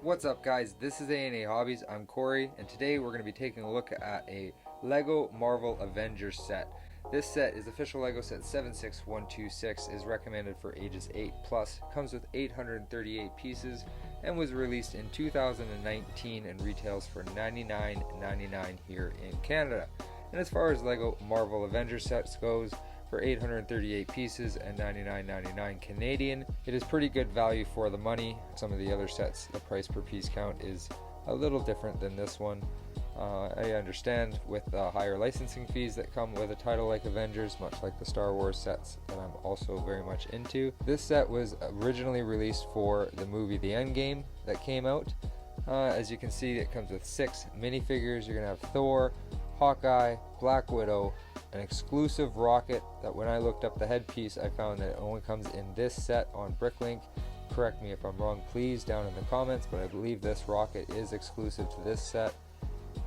What's up guys, this is AandAHobbies, I'm Corey, and today we're going to be taking a look at a LEGO Marvel Avengers set. This set is official LEGO set 76126, is recommended for ages 8 plus, comes with 838 pieces, and was released in 2019 and retails for $99.99 here in Canada. And as far as LEGO Marvel Avengers sets goes, for 838 pieces and $99.99 Canadian, it is pretty good value for the money. Some of the other sets, the price per piece count is a little different than this one. I understand with the higher licensing fees that come with a title like Avengers, much like the Star Wars sets that I'm also very much into. This set was originally released for the movie The End Game that came out. As you can see, it comes with 6 minifigures. You're going to have Thor, Hawkeye, Black Widow, an exclusive rocket that when I looked up the headpiece I found that it only comes in this set on Bricklink. Correct me if I'm wrong please down in the comments, but I believe this rocket is exclusive to this set.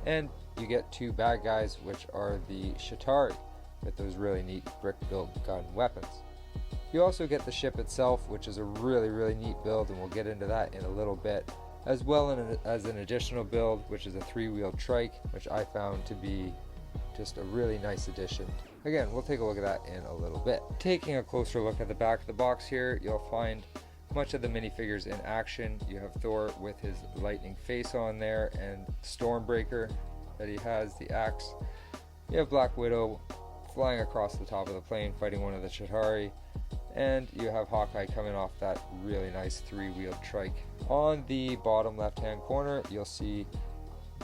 And you get 2 bad guys, which are the Chitauri with those really neat brick built gun weapons. You also get the ship itself, which is a really neat build, and we'll get into that in a little bit, as well as an additional build which is a 3-wheeled trike, which I found to be just a really nice addition. Again, we'll take a look at that in a little bit. Taking a closer look at the back of the box here, you'll find much of the minifigures in action. You have Thor with his lightning face on there, and Stormbreaker that he has, the axe. You have Black Widow flying across the top of the plane fighting one of the Chitauri, and you have Hawkeye coming off that really nice 3-wheeled trike. On the bottom left hand corner you'll see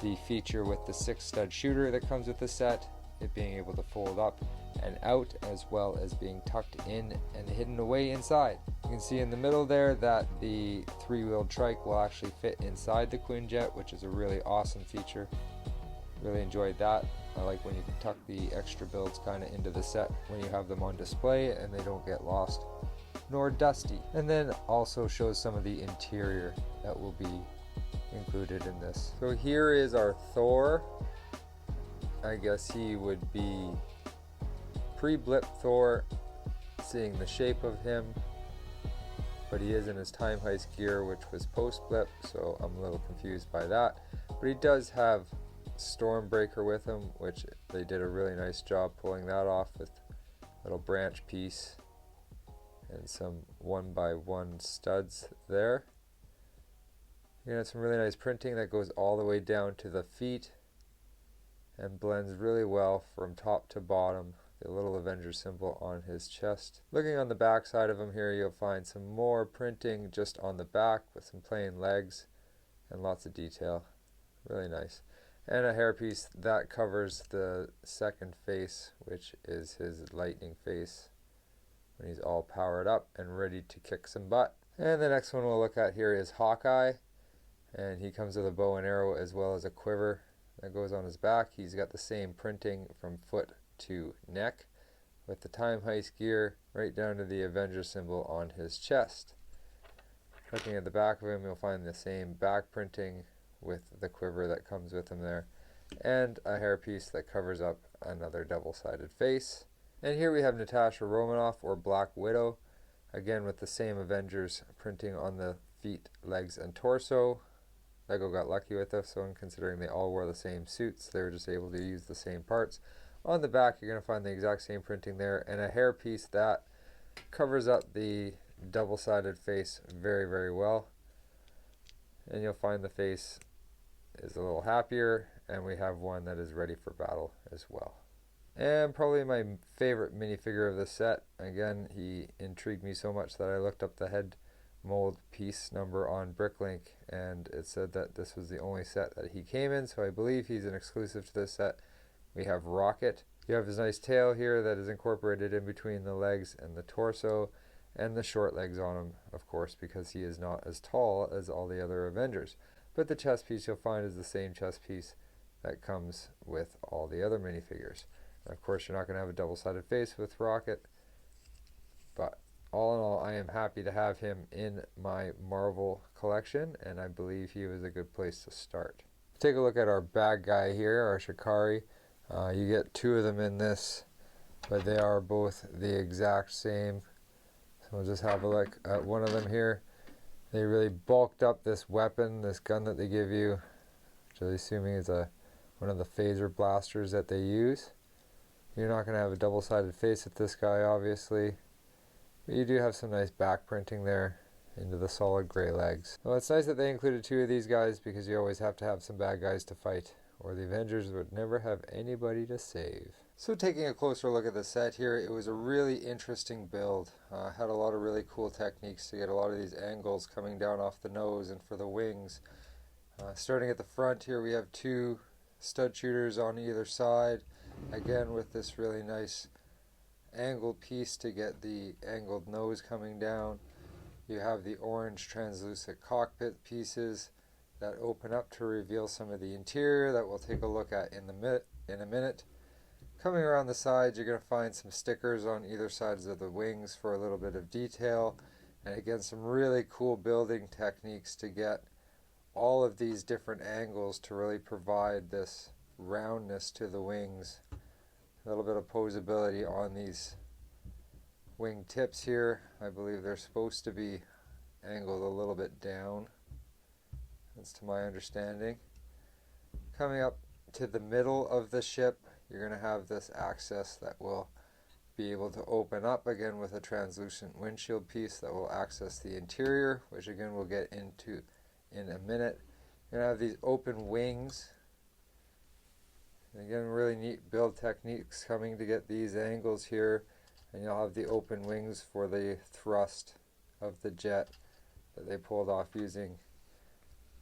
the feature with the 6-stud shooter that comes with the set, it being able to fold up and out, as well as being tucked in and hidden away inside. You can see in the middle there that the 3-wheeled trike will actually fit inside the Quinjet, which is a really awesome feature. Really enjoyed that. I like when you can tuck the extra builds kind of into the set when you have them on display and they don't get lost nor dusty. And then also shows some of the interior that will be included in this. So here is our Thor. I guess he would be pre-blip Thor, seeing the shape of him, but he is in his time heist gear, which was post-blip, so I'm a little confused by that. But he does have Stormbreaker with him, which they did a really nice job pulling that off with a little branch piece and some 1x1 studs there. You're going to have some really nice printing that goes all the way down to the feet and blends really well from top to bottom. The little Avengers symbol on his chest. Looking on the back side of him here, you'll find some more printing just on the back with some plain legs and lots of detail. Really nice. And a hairpiece that covers the second face, which is his lightning face when he's all powered up and ready to kick some butt. And the next one we'll look at here is Hawkeye. And he comes with a bow and arrow as well as a quiver that goes on his back. He's got the same printing from foot to neck with the time heist gear right down to the Avengers symbol on his chest. Looking at the back of him, you'll find the same back printing with the quiver that comes with him there, and a hairpiece that covers up another double-sided face. And here we have Natasha Romanoff, or Black Widow, again with the same Avengers printing on the feet, legs, and torso. LEGO got lucky with this one, considering they all wore the same suits. They were just able to use the same parts. On the back, you're going to find the exact same printing there, and a hairpiece that covers up the double-sided face very well. And you'll find the face is a little happier, and we have one that is ready for battle as well. And probably my favorite minifigure of the set. Again, he intrigued me so much that I looked up the head mold piece number on Bricklink, and it said that this was the only set that he came in, so I believe he's an exclusive to this set. We have Rocket. You have his nice tail here that is incorporated in between the legs and the torso, and the short legs on him, of course, because he is not as tall as all the other Avengers. But the chest piece you'll find is the same chest piece that comes with all the other minifigures. And of course, you're not going to have a double-sided face with Rocket, but all in all, I am happy to have him in my Marvel collection, and I believe he was a good place to start. Take a look at our bad guy here, our Chitauri. You get 2 of them in this, but they are both the exact same. So we'll just have a look at one of them here. They really bulked up this weapon, this gun that they give you, which I'm assuming is one of the phaser blasters that they use. You're not going to have a double-sided face with this guy, obviously, but you do have some nice back printing there into the solid gray legs. Well, it's nice that they included 2 of these guys, because you always have to have some bad guys to fight, or the Avengers would never have anybody to save. So taking a closer look at the set here, it was a really interesting build. Had a lot of really cool techniques to get a lot of these angles coming down off the nose and for the wings. Starting at the front here, we have 2 stud shooters on either side, again with this really nice angled piece to get the angled nose coming down. You have the orange translucent cockpit pieces that open up to reveal some of the interior that we'll take a look at in a minute. Coming around the sides, you're going to find some stickers on either sides of the wings for a little bit of detail, and again some really cool building techniques to get all of these different angles to really provide this roundness to the wings. A little bit of posability on these wing tips here. I believe they're supposed to be angled a little bit down. That's to my understanding. Coming up to the middle of the ship, you're going to have this access that will be able to open up again with a translucent windshield piece that will access the interior, which again we'll get into in a minute. You're going to have these open wings. And again, really neat build techniques coming to get these angles here. And you'll have the open wings for the thrust of the jet that they pulled off using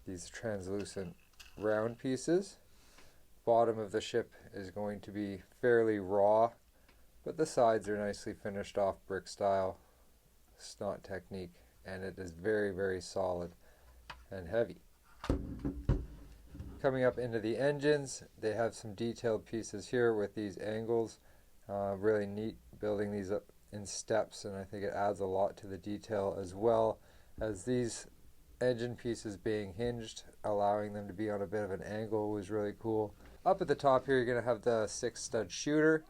these translucent round pieces. Bottom of the ship is going to be fairly raw, but the sides are nicely finished off brick style snot technique, and it is very, very solid and heavy. Coming up into the engines, they have some detailed pieces here with these angles. Really neat building these up in steps, and I think it adds a lot to the detail, as well as these engine pieces being hinged, allowing them to be on a bit of an angle was really cool. Up at the top here, you're going to have the 6 stud shooter.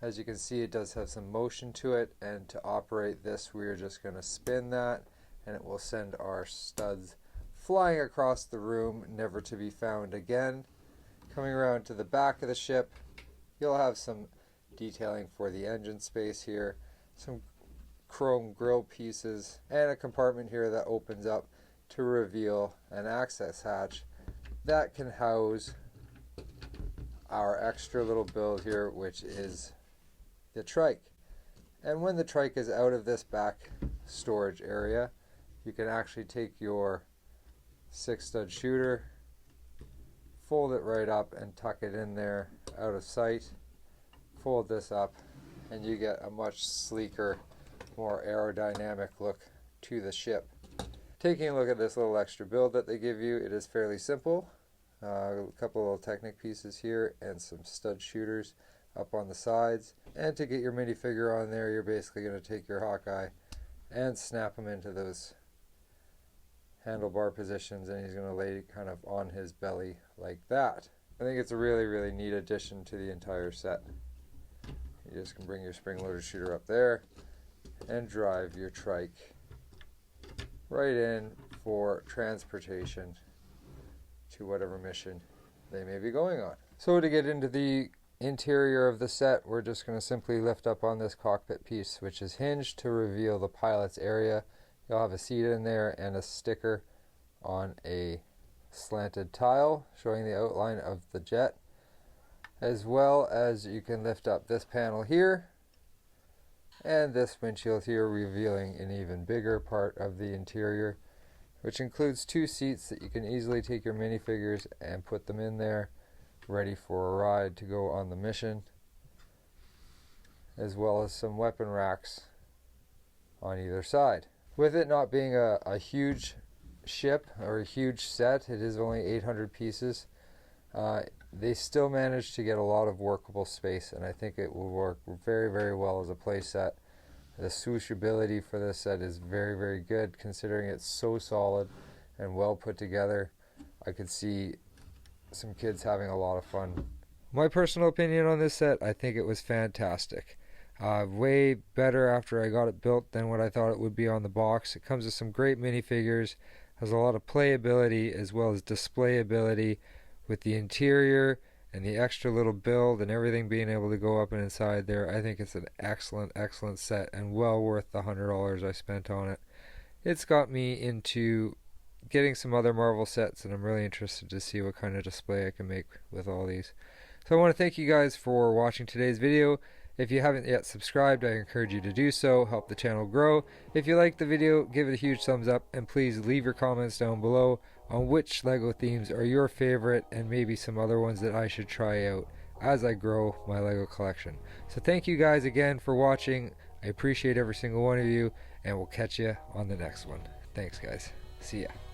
As you can see, it does have some motion to it, and to operate this, we're just going to spin that, and it will send our studs flying across the room, never to be found again. Coming around to the back of the ship, you'll have some detailing for the engine space here, some chrome grille pieces, and a compartment here that opens up to reveal an access hatch that can house our extra little build here, which is the trike. And when the trike is out of this back storage area, you can actually take your 6 stud shooter, fold it right up and tuck it in there out of sight, fold this up, and you get a much sleeker, more aerodynamic look to the ship. Taking a look at this little extra build that they give you, it is fairly simple. A couple little Technic pieces here and some stud shooters up on the sides. And to get your minifigure on there, you're basically going to take your Hawkeye and snap him into those handlebar positions, and he's going to lay kind of on his belly like that. I think it's a really, really neat addition to the entire set. You just can bring your spring-loaded shooter up there and drive your trike right in for transportation to whatever mission they may be going on. So to get into the interior of the set, we're just going to simply lift up on this cockpit piece, which is hinged to reveal the pilot's area. You'll have a seat in there and a sticker on a slanted tile showing the outline of the jet, as well as you can lift up this panel here and this windshield here, revealing an even bigger part of the interior, which includes 2 seats that you can easily take your minifigures and put them in there ready for a ride to go on the mission, as well as some weapon racks on either side. With it not being a huge ship or a huge set, it is only 800 pieces. They still managed to get a lot of workable space, and I think it will work very, very well as a play set. The swooshability for this set is very, very good, considering it's so solid and well put together. I could see some kids having a lot of fun. My personal opinion on this set, I think it was fantastic. Way better after I got it built than what I thought it would be on the box. It comes with some great minifigures, has a lot of playability as well as displayability with the interior and the extra little build and everything being able to go up and inside there. I think it's an excellent set and well worth the $100 I spent on it. It's got me into getting some other Marvel sets, and I'm really interested to see what kind of display I can make with all these. So I want to thank you guys for watching today's video. If you haven't yet subscribed, I encourage you to do so. Help the channel grow. If you liked the video, give it a huge thumbs up, and please leave your comments down below on which LEGO themes are your favorite and maybe some other ones that I should try out as I grow my LEGO collection. So thank you guys again for watching. I appreciate every single one of you, and we'll catch you on the next one. Thanks guys. See ya.